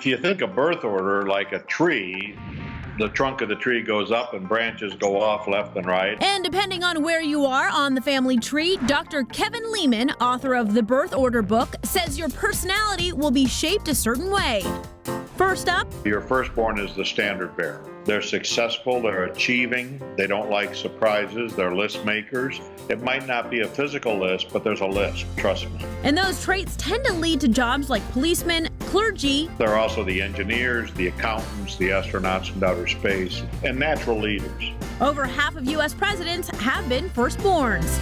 If you think of birth order like a tree, the trunk of the tree goes up and branches go off left and right. And depending on where you are on the family tree, Dr. Kevin Leman, author of the Birth Order book, says your personality will be shaped a certain way. First up, Your firstborn is the standard bearer. They're successful, they're achieving, they don't like surprises, they're list makers. It might not be a physical list, but there's a list, trust me. and those traits tend to lead to jobs like policemen, clergy, They're also the engineers, the accountants, the astronauts in outer space, and natural leaders. over half of U.S. presidents have been firstborns.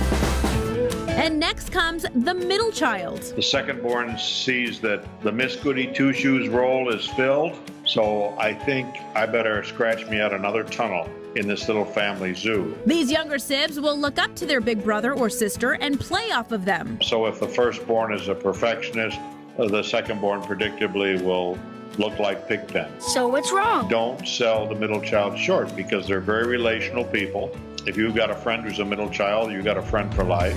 And next comes the middle child. The secondborn sees that the Miss Goody Two-Shoes role is filled, so I think I better scratch me out another tunnel in this little family zoo. These younger sibs will look up to their big brother or sister and play off of them. So if the firstborn is a perfectionist, the secondborn predictably will look like Pigpen. So what's wrong? Don't sell the middle child short because they're very relational people. If you've got a friend who's a middle child, you've got a friend for life.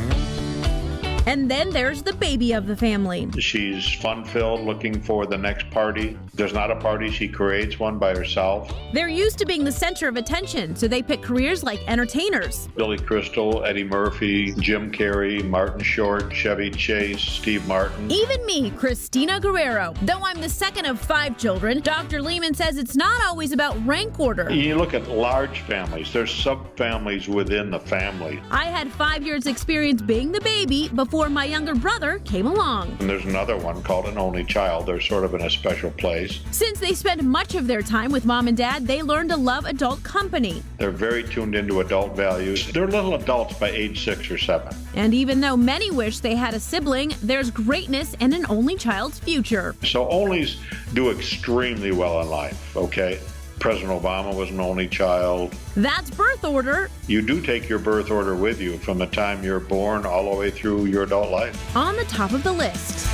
And then there's the baby of the family. She's fun-filled, looking for the next party. If there's not a party, she creates one by herself. They're used to being the center of attention, so they pick careers like entertainers. Billy Crystal, Eddie Murphy, Jim Carrey, Martin Short, Chevy Chase, Steve Martin. Even me, Kristina Guerrero. Though I'm the second of 5 children, Dr. Leman says it's not always about rank order. You look at large families, there's subfamilies within the family. I had 5 years experience being the baby before my younger brother came along. And there's another one called an only child. They're sort of in a special place. Since they spend much of their time with mom and dad, they learn to love adult company. They're very tuned into adult values. They're little adults by age 6 or 7. And even though many wish they had a sibling, there's greatness in an only child's future. So onlys do extremely well in life, okay? President Obama was an only child. That's birth order You do take your birth order with you from the time you're born all the way through your adult life. on the top of the list.